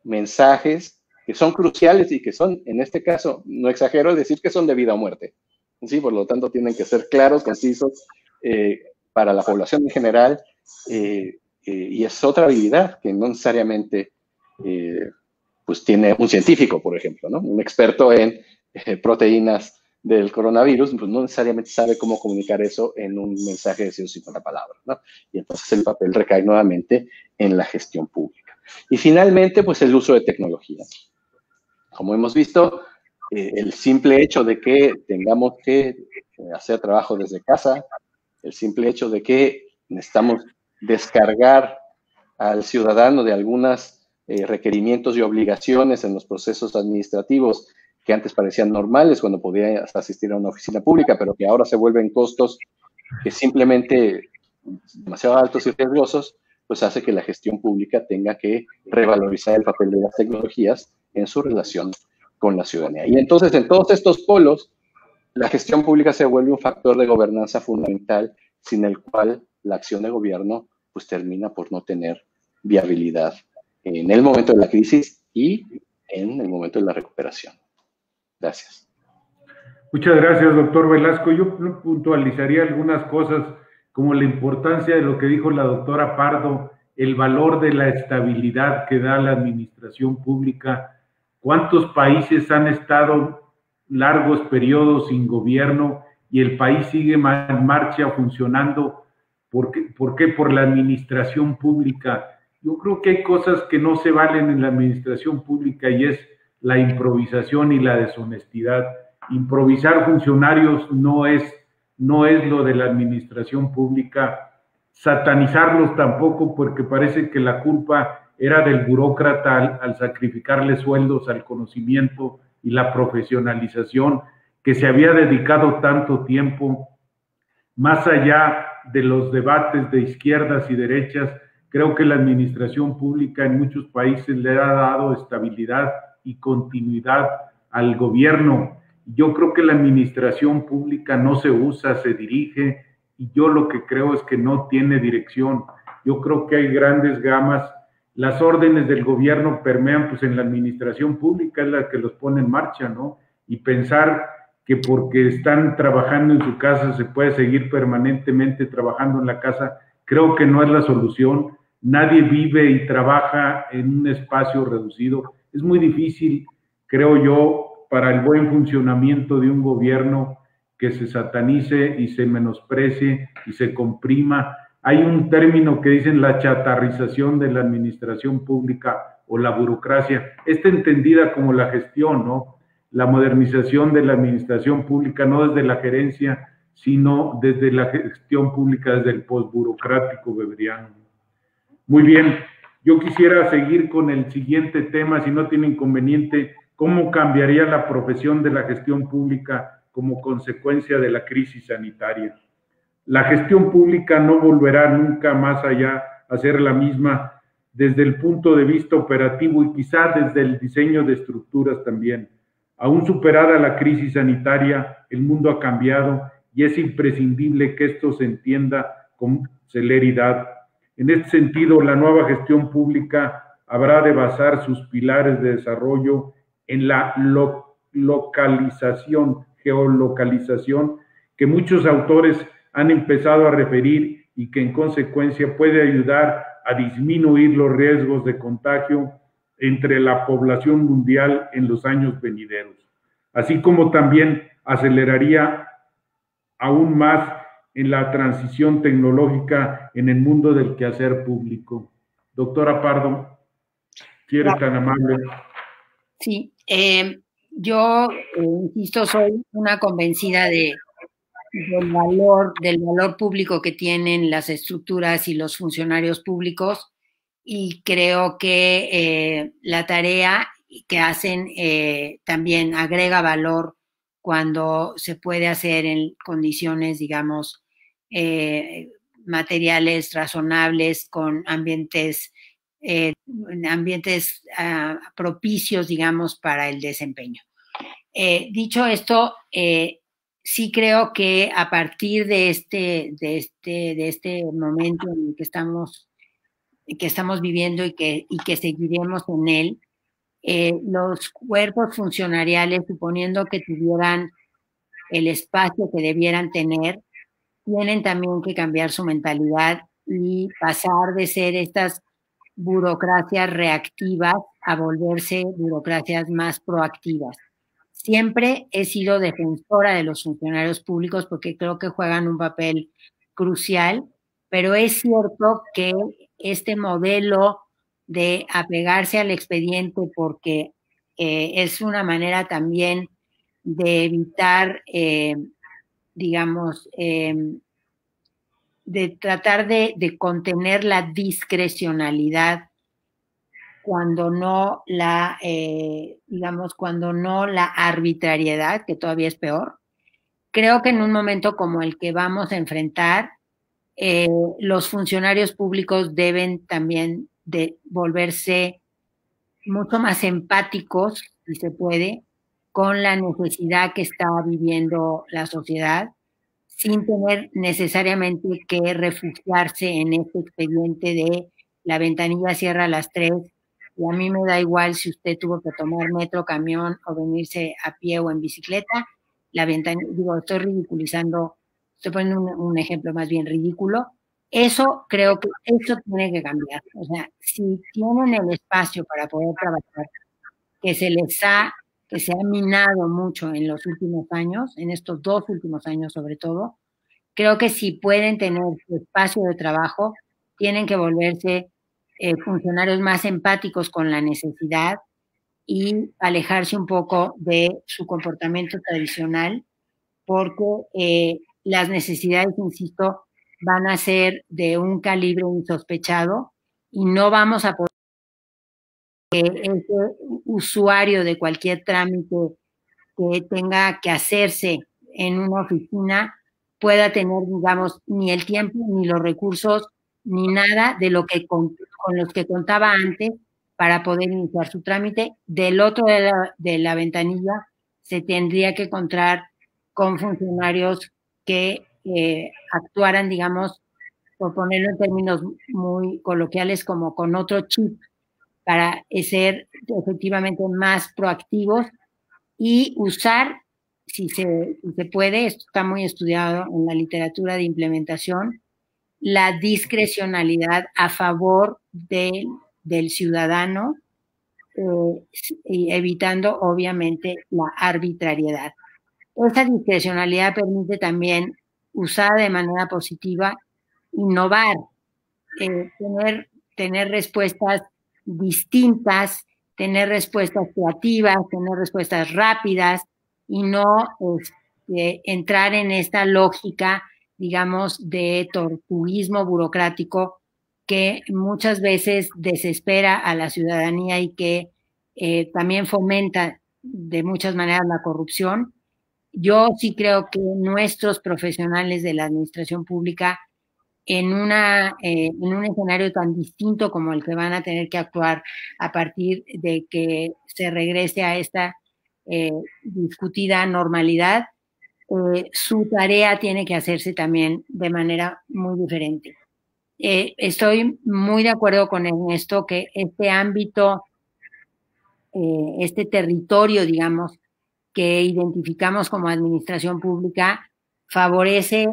mensajes que son cruciales y que son, en este caso, no exagero decir que son de vida o muerte. Sí, por lo tanto, tienen que ser claros, concisos para la población en general, y es otra habilidad que no necesariamente pues tiene un científico, por ejemplo, ¿no? Un experto en proteínas del coronavirus, pues no necesariamente sabe cómo comunicar eso en un mensaje de 150 palabras, ¿no? Y entonces el papel recae nuevamente en la gestión pública. Y finalmente, pues el uso de tecnologías. Como hemos visto, el simple hecho de que tengamos que hacer trabajo desde casa, el simple hecho de que necesitamos descargar al ciudadano de algunos requerimientos y obligaciones en los procesos administrativos que antes parecían normales cuando podías asistir a una oficina pública, pero que ahora se vuelven costos que simplemente demasiado altos y riesgosos, pues hace que la gestión pública tenga que revalorizar el papel de las tecnologías en su relación con la ciudadanía. Y entonces, en todos estos polos, la gestión pública se vuelve un factor de gobernanza fundamental, sin el cual la acción de gobierno pues termina por no tener viabilidad en el momento de la crisis y en el momento de la recuperación. Gracias. Muchas gracias, doctor Velasco. Yo puntualizaría algunas cosas, como la importancia de lo que dijo la doctora Pardo, el valor de la estabilidad que da la administración pública. ¿Cuántos países han estado largos periodos sin gobierno y el país sigue en marcha, funcionando? ¿Por qué? Por la administración pública. Yo creo que hay cosas que no se valen en la administración pública y es la improvisación y la deshonestidad. Improvisar funcionarios no es lo de la administración pública. Satanizarlos tampoco, porque parece que la culpa era del burócrata al sacrificarle sueldos al conocimiento y la profesionalización que se había dedicado tanto tiempo. Más allá de los debates de izquierdas y derechas, creo que la administración pública en muchos países le ha dado estabilidad y continuidad al gobierno. Yo creo que la administración pública no se usa, se dirige, y yo lo que creo es que no tiene dirección. Yo creo que hay grandes gamas. Las órdenes del gobierno permean pues en la administración pública, es la que los pone en marcha, ¿no? Y pensar que porque están trabajando en su casa se puede seguir permanentemente trabajando en la casa, creo que no es la solución. Nadie vive y trabaja en un espacio reducido. Es muy difícil, creo yo, para el buen funcionamiento de un gobierno que se satanice y se menosprecie y se comprima. Hay un término que dicen la chatarrización de la administración pública o la burocracia. Esta entendida como la gestión, ¿no? La modernización de la administración pública, no desde la gerencia, sino desde la gestión pública, desde el postburocrático weberiano. Muy bien, yo quisiera seguir con el siguiente tema, si no tiene inconveniente. ¿Cómo cambiaría la profesión de la gestión pública como consecuencia de la crisis sanitaria? La gestión pública no volverá nunca más allá a ser la misma desde el punto de vista operativo y quizá desde el diseño de estructuras también. Aún superada la crisis sanitaria, el mundo ha cambiado y es imprescindible que esto se entienda con celeridad. En este sentido, la nueva gestión pública habrá de basar sus pilares de desarrollo en la geolocalización, que muchos autores han empezado a referir y que en consecuencia puede ayudar a disminuir los riesgos de contagio entre la población mundial en los años venideros, así como también aceleraría aún más en la transición tecnológica en el mundo del quehacer público. Doctora Pardo, si eres tan amable. Sí, yo, insisto, soy una convencida del valor público que tienen las estructuras y los funcionarios públicos, y creo que la tarea que hacen también agrega valor cuando se puede hacer en condiciones, digamos, materiales razonables, con ambientes propicios, digamos, para el desempeño. Dicho esto, sí creo que a partir de este momento en el que estamos viviendo y que seguiremos en él, los cuerpos funcionariales, suponiendo que tuvieran el espacio que debieran tener, tienen también que cambiar su mentalidad y pasar de ser estas burocracias reactivas a volverse burocracias más proactivas. Siempre he sido defensora de los funcionarios públicos porque creo que juegan un papel crucial, pero es cierto que este modelo de apegarse al expediente, porque es una manera también de evitar, digamos, de tratar de contener la discrecionalidad cuando no la, digamos, cuando no la arbitrariedad, que todavía es peor. Creo que en un momento como el que vamos a enfrentar, los funcionarios públicos deben también de volverse mucho más empáticos, si se puede, con la necesidad que está viviendo la sociedad, sin tener necesariamente que refugiarse en este expediente de la ventanilla cierra a las 3 y a mí me da igual si usted tuvo que tomar metro, camión o venirse a pie o en bicicleta. La ventanilla, digo, estoy ridiculizando, estoy poniendo un ejemplo más bien ridículo. Eso creo que eso tiene que cambiar. O sea, si tienen el espacio para poder trabajar, que se ha minado mucho en los últimos años, en estos 2 últimos años sobre todo, creo que si pueden tener su espacio de trabajo, tienen que volverse funcionarios más empáticos con la necesidad y alejarse un poco de su comportamiento tradicional, porque las necesidades, insisto, van a ser de un calibre insospechado y no vamos a poder que ese usuario de cualquier trámite que tenga que hacerse en una oficina pueda tener, digamos, ni el tiempo, ni los recursos, ni nada de lo que con los que contaba antes para poder iniciar su trámite. Del otro de la ventanilla se tendría que encontrar con funcionarios que actuaran, digamos, por ponerlo en términos muy coloquiales, como con otro chip, para ser efectivamente más proactivos y usar, si se puede, esto está muy estudiado en la literatura de implementación, la discrecionalidad a favor del ciudadano, y evitando obviamente la arbitrariedad. Esa discrecionalidad permite también, usada de manera positiva, innovar, tener respuestas distintas, tener respuestas creativas, tener respuestas rápidas y no entrar en esta lógica, digamos, de tortuguismo burocrático que muchas veces desespera a la ciudadanía y que también fomenta de muchas maneras la corrupción. Yo sí creo que nuestros profesionales de la administración pública, en un escenario tan distinto como el que van a tener que actuar a partir de que se regrese a esta discutida normalidad, su tarea tiene que hacerse también de manera muy diferente. Estoy muy de acuerdo con Ernesto que este ámbito, este territorio, digamos, que identificamos como administración pública, favorece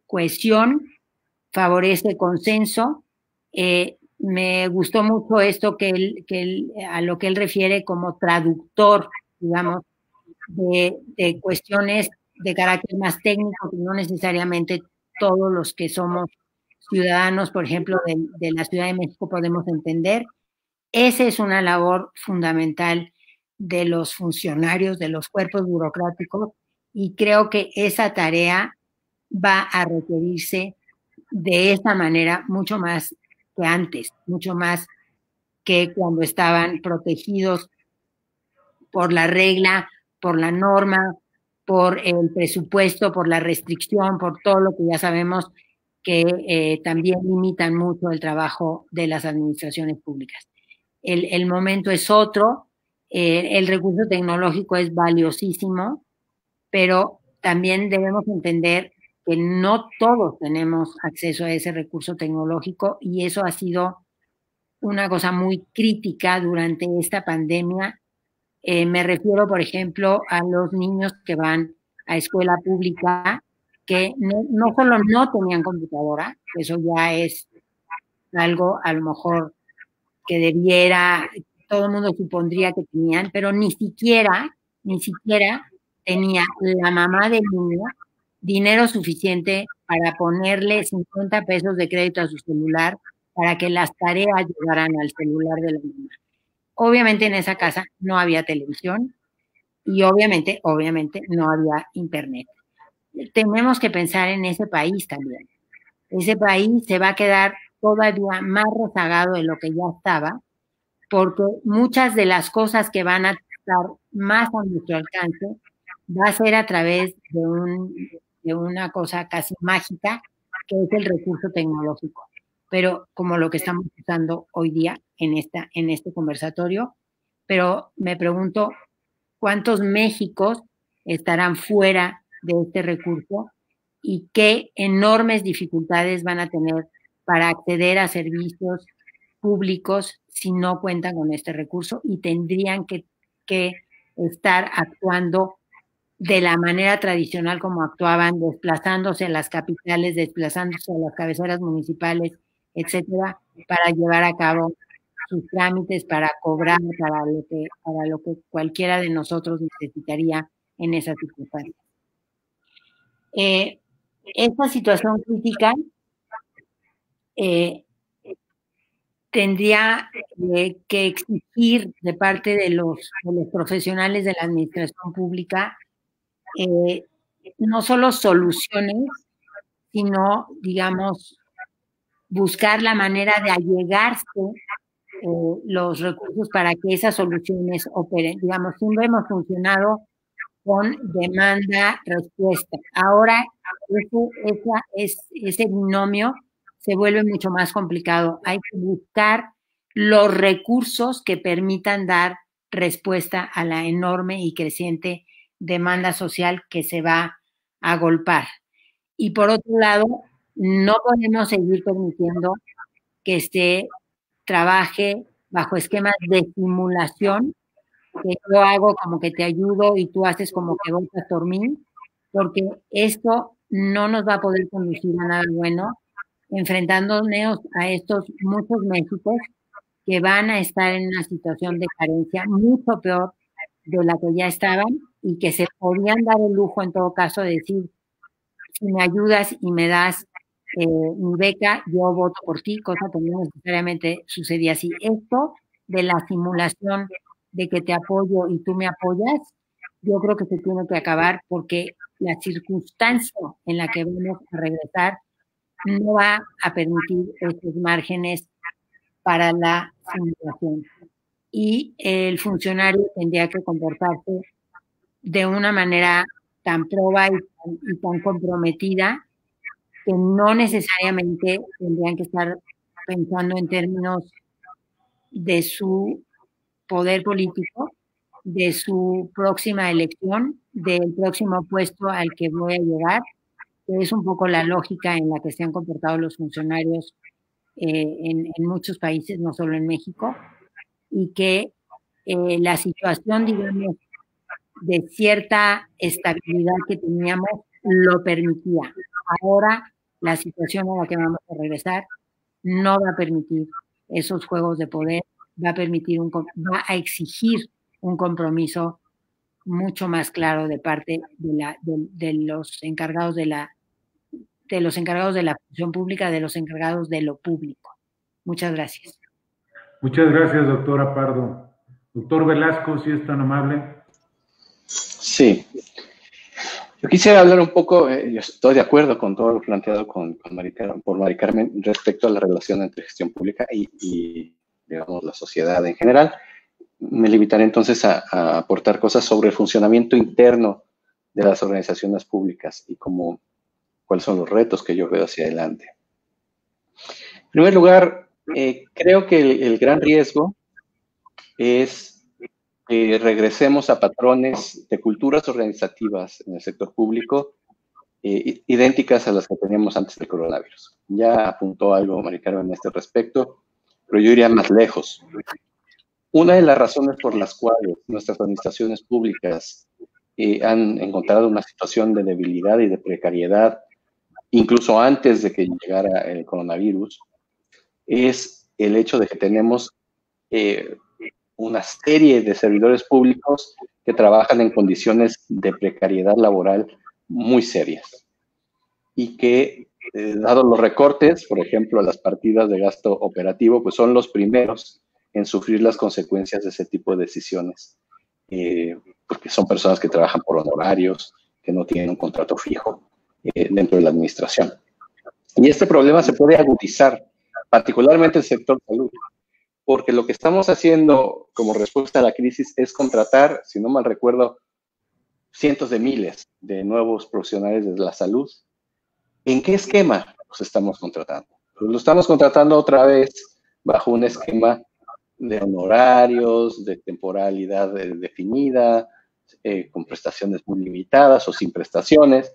cohesión, favorece consenso. Me gustó mucho esto a lo que él refiere como traductor, digamos, de cuestiones de carácter más técnico, que no necesariamente todos los que somos ciudadanos, por ejemplo, de la Ciudad de México podemos entender. Esa es una labor fundamental de los funcionarios, de los cuerpos burocráticos, y creo que esa tarea va a requerirse de esta manera mucho más que antes, mucho más que cuando estaban protegidos por la regla, por la norma, por el presupuesto, por la restricción, por todo lo que ya sabemos que también limitan mucho el trabajo de las administraciones públicas. El momento es otro, el recurso tecnológico es valiosísimo, pero también debemos entender que no todos tenemos acceso a ese recurso tecnológico, y eso ha sido una cosa muy crítica durante esta pandemia. Me refiero, por ejemplo, a los niños que van a escuela pública, que no solo no tenían computadora, eso ya es algo a lo mejor que debiera, todo el mundo supondría que tenían, pero ni siquiera tenía la mamá del niño dinero suficiente para ponerle 50 pesos de crédito a su celular para que las tareas llegaran al celular de la mamá. Obviamente en esa casa no había televisión y obviamente no había internet. Tenemos que pensar en ese país también. Ese país se va a quedar todavía más rezagado de lo que ya estaba, porque muchas de las cosas que van a estar más a nuestro alcance va a ser a través de una cosa casi mágica, que es el recurso tecnológico. Pero como lo que estamos usando hoy día en este conversatorio, pero me pregunto cuántos Méxicos estarán fuera de este recurso y qué enormes dificultades van a tener para acceder a servicios públicos si no cuentan con este recurso, y tendrían que estar actuando de la manera tradicional como actuaban, desplazándose a las capitales, desplazándose a las cabeceras municipales, etcétera, para llevar a cabo sus trámites, para cobrar, para lo que cualquiera de nosotros necesitaría en esas circunstancias. Esta situación crítica tendría que exigir de parte de los profesionales de la administración pública no solo soluciones, sino, digamos, buscar la manera de allegarse los recursos para que esas soluciones operen. Digamos, siempre hemos funcionado con demanda-respuesta. Ahora ese binomio se vuelve mucho más complicado. Hay que buscar los recursos que permitan dar respuesta a la enorme y creciente demanda social que se va a agolpar. Y por otro lado, no podemos seguir permitiendo que se trabaje bajo esquemas de simulación, que yo hago como que te ayudo y tú haces como que votas por mí, porque esto no nos va a poder conducir a nada bueno, enfrentándonos a estos muchos Méxicos que van a estar en una situación de carencia mucho peor de la que ya estaban, y que se podían dar el lujo en todo caso de decir, si me ayudas y me das mi beca, yo voto por ti, cosa que no necesariamente sucedía así. Esto de la simulación de que te apoyo y tú me apoyas, yo creo que se tiene que acabar, porque la circunstancia en la que vamos a regresar no va a permitir estos márgenes para la simulación. Y el funcionario tendría que comportarse de una manera tan proba y tan comprometida, que no necesariamente tendrían que estar pensando en términos de su poder político, de su próxima elección, del próximo puesto al que voy a llegar, que es un poco la lógica en la que se han comportado los funcionarios en muchos países, no solo en México, y que la situación, digamos, de cierta estabilidad que teníamos lo permitía. Ahora la situación a la que vamos a regresar no va a permitir esos juegos de poder, va a exigir un compromiso mucho más claro de parte de los encargados de la función pública, de los encargados de lo público. Muchas gracias. Muchas gracias, doctora Pardo. Doctor Velasco, si es tan amable. Sí. Yo quisiera hablar un poco, yo estoy de acuerdo con todo lo planteado por Mari Carmen respecto a la relación entre gestión pública y digamos, la sociedad en general. Me limitaré entonces a aportar cosas sobre el funcionamiento interno de las organizaciones públicas y cuáles son los retos que yo veo hacia adelante. En primer lugar, creo que el gran riesgo es que regresemos a patrones de culturas organizativas en el sector público idénticas a las que teníamos antes del coronavirus. Ya apuntó algo Mari Carmen en este respecto, pero yo iría más lejos. Una de las razones por las cuales nuestras administraciones públicas han encontrado una situación de debilidad y de precariedad, incluso antes de que llegara el coronavirus, es el hecho de que tenemos una serie de servidores públicos que trabajan en condiciones de precariedad laboral muy serias y que, dado los recortes, por ejemplo, las partidas de gasto operativo, pues son los primeros en sufrir las consecuencias de ese tipo de decisiones, porque son personas que trabajan por honorarios, que no tienen un contrato fijo dentro de la administración. Y este problema se puede agudizar, particularmente en el sector salud, porque lo que estamos haciendo como respuesta a la crisis es contratar, si no mal recuerdo, cientos de miles de nuevos profesionales de la salud. ¿En qué esquema los estamos contratando? Pues lo estamos contratando otra vez bajo un esquema de honorarios, de temporalidad definida, con prestaciones muy limitadas o sin prestaciones.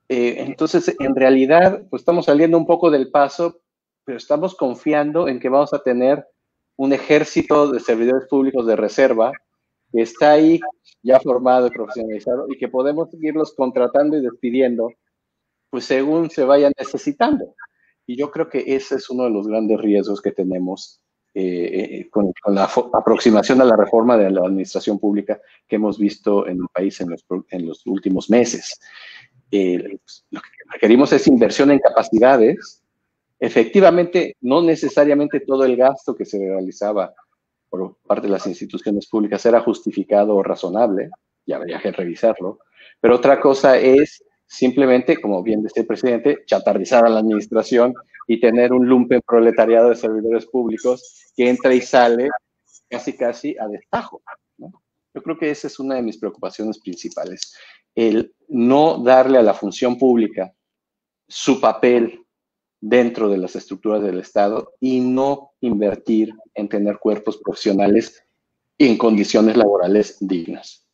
Entonces, en realidad, pues estamos saliendo un poco del paso, pero estamos confiando en que vamos a tener un ejército de servidores públicos de reserva que está ahí ya formado y profesionalizado y que podemos seguirlos contratando y despidiendo pues según se vayan necesitando. Y yo creo que ese es uno de los grandes riesgos que tenemos con la aproximación a la reforma de la administración pública que hemos visto en el país en los últimos meses. Lo que requerimos es inversión en capacidades. Efectivamente, no necesariamente todo el gasto que se realizaba por parte de las instituciones públicas era justificado o razonable, y habría que revisarlo, pero otra cosa es simplemente, como bien decía el presidente, chatarrizar a la administración y tener un lumpen proletariado de servidores públicos que entra y sale casi a destajo, ¿no? Yo creo que esa es una de mis preocupaciones principales, el no darle a la función pública su papel dentro de las estructuras del Estado y no invertir en tener cuerpos profesionales en condiciones laborales dignas.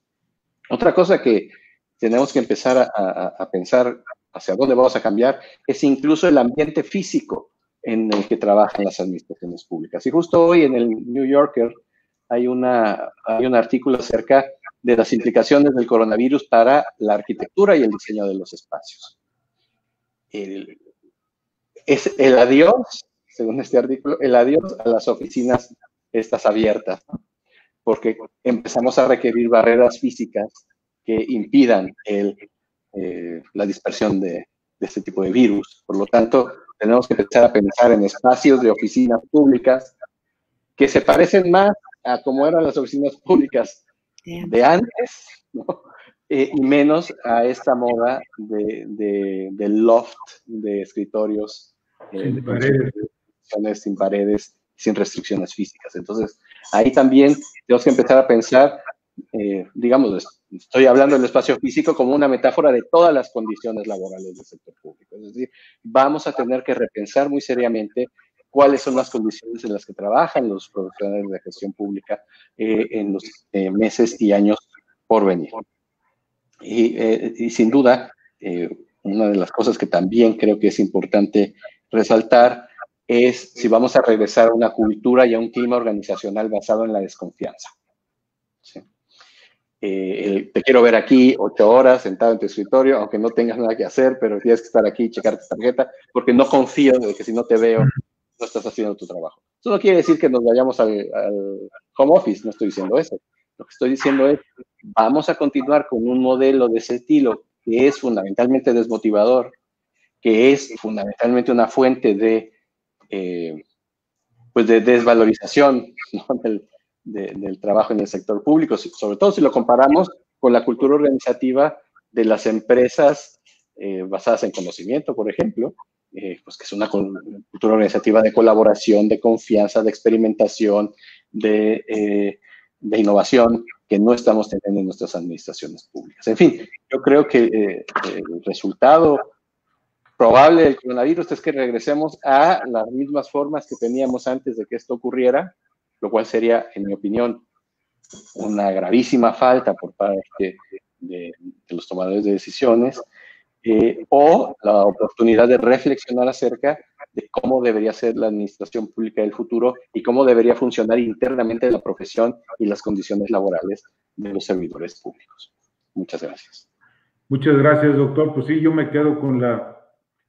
Otra cosa que tenemos que empezar a pensar hacia dónde vamos a cambiar es incluso el ambiente físico en el que trabajan las administraciones públicas. Y justo hoy en el New Yorker hay un artículo acerca de las implicaciones del coronavirus para la arquitectura y el diseño de los espacios. Es el adiós, según este artículo, el adiós a las oficinas estas abiertas, ¿no? Porque empezamos a requerir barreras físicas que impidan la dispersión de este tipo de virus. Por lo tanto, tenemos que empezar a pensar en espacios de oficinas públicas que se parecen más a cómo eran las oficinas públicas de antes, ¿no? Y menos a esta moda del loft de escritorios sin paredes, sin restricciones físicas. Entonces, ahí también tenemos que empezar a pensar, digamos, estoy hablando del espacio físico como una metáfora de todas las condiciones laborales del sector público. Es decir, vamos a tener que repensar muy seriamente cuáles son las condiciones en las que trabajan los profesionales de gestión pública en los meses y años por venir. Y sin duda, una de las cosas que también creo que es importante resaltar es si vamos a regresar a una cultura y a un clima organizacional basado en la desconfianza. ¿Sí? te quiero ver aquí 8 horas sentado en tu escritorio, aunque no tengas nada que hacer, pero tienes que estar aquí y checar tu tarjeta, porque no confío de que si no te veo, no estás haciendo tu trabajo. Eso no quiere decir que nos vayamos al home office, no estoy diciendo eso. Lo que estoy diciendo es, vamos a continuar con un modelo de ese estilo que es fundamentalmente desmotivador, que es fundamentalmente una fuente de desvalorización, ¿no? del trabajo en el sector público, sobre todo si lo comparamos con la cultura organizativa de las empresas basadas en conocimiento, por ejemplo, pues que es una cultura organizativa de colaboración, de confianza, de experimentación, de innovación que no estamos teniendo en nuestras administraciones públicas. En fin, yo creo que el resultado probable del coronavirus es que regresemos a las mismas formas que teníamos antes de que esto ocurriera, lo cual sería, en mi opinión, una gravísima falta por parte de los tomadores de decisiones, o la oportunidad de reflexionar acerca de cómo debería ser la administración pública del futuro y cómo debería funcionar internamente la profesión y las condiciones laborales de los servidores públicos. Muchas gracias. Muchas gracias, doctor. Pues sí, yo me quedo con la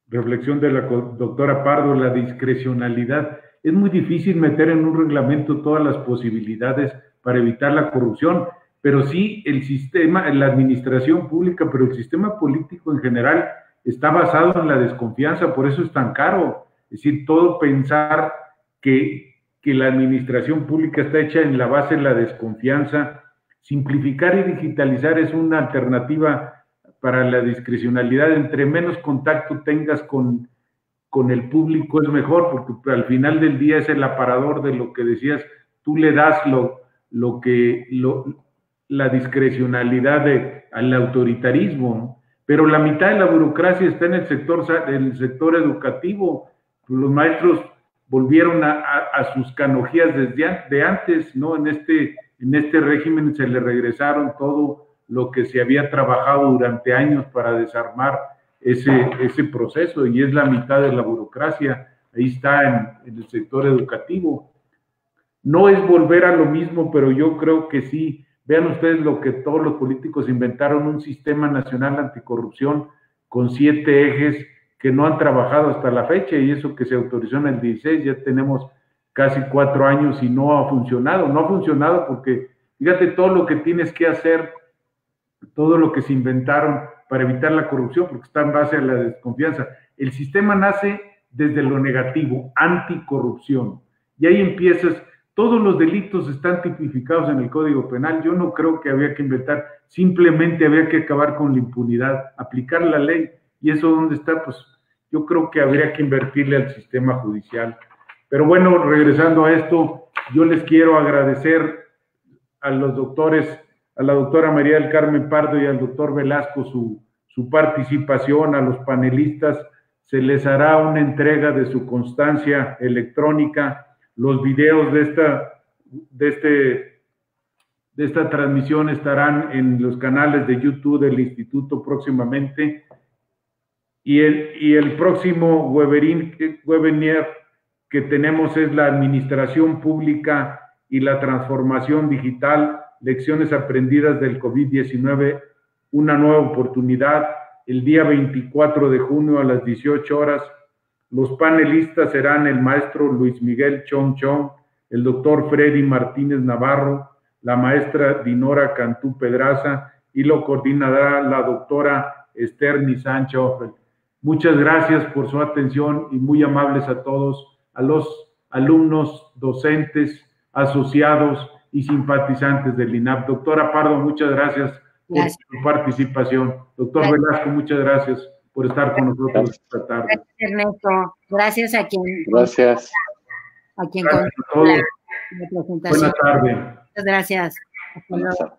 reflexión de la doctora Pardo, la discrecionalidad. Es muy difícil meter en un reglamento todas las posibilidades para evitar la corrupción, pero sí el sistema, la administración pública, pero el sistema político en general está basado en la desconfianza, por eso es tan caro. Es decir, todo pensar que la administración pública está hecha en la base de la desconfianza. Simplificar y digitalizar es una alternativa para la discrecionalidad. Entre menos contacto tengas con el público es mejor, porque al final del día es el aparador de lo que decías, tú le das la discrecionalidad al autoritarismo, pero la mitad de la burocracia está en el sector educativo. Los maestros volvieron a sus canojías desde antes, ¿no? En este régimen se le regresaron todo lo que se había trabajado durante años para desarmar ese proceso, y es la mitad de la burocracia. Ahí está en el sector educativo. No es volver a lo mismo, pero yo creo que sí. Vean ustedes lo que todos los políticos inventaron, un sistema nacional anticorrupción con 7 ejes que no han trabajado hasta la fecha, y eso que se autorizó en el 16, ya tenemos casi 4 años y no ha funcionado. No ha funcionado porque, fíjate, todo lo que tienes que hacer, todo lo que se inventaron para evitar la corrupción, porque está en base a la desconfianza. El sistema nace desde lo negativo, anticorrupción, y ahí empiezas. Todos los delitos están tipificados en el Código Penal. Yo no creo que había que inventar, simplemente había que acabar con la impunidad, aplicar la ley. ¿Y eso dónde está? Pues yo creo que habría que invertirle al sistema judicial. Pero bueno, regresando a esto, yo les quiero agradecer a los doctores, a la doctora María del Carmen Pardo y al doctor Velasco su participación. A los panelistas se les hará una entrega de su constancia electrónica. Los videos de esta transmisión estarán en los canales de YouTube del Instituto próximamente. Y el próximo webinar que tenemos es la administración pública y la transformación digital, lecciones aprendidas del COVID-19, una nueva oportunidad, el día 24 de junio a las 18 horas. Los panelistas serán el maestro Luis Miguel Chong Chong, el doctor Freddy Martínez Navarro, la maestra Dinora Cantú Pedraza, y lo coordinará la doctora Esther Nisan Choffel. Muchas gracias por su atención y muy amables a todos, a los alumnos, docentes, asociados y simpatizantes del INAP. Doctora Pardo, muchas gracias por su participación. Doctor Velasco, muchas gracias por estar con nosotros esta tarde. Gracias, Ernesto. Gracias a quien. Gracias. A quien gracias a todos. la presentación. Buenas tardes. Muchas gracias. Hasta luego.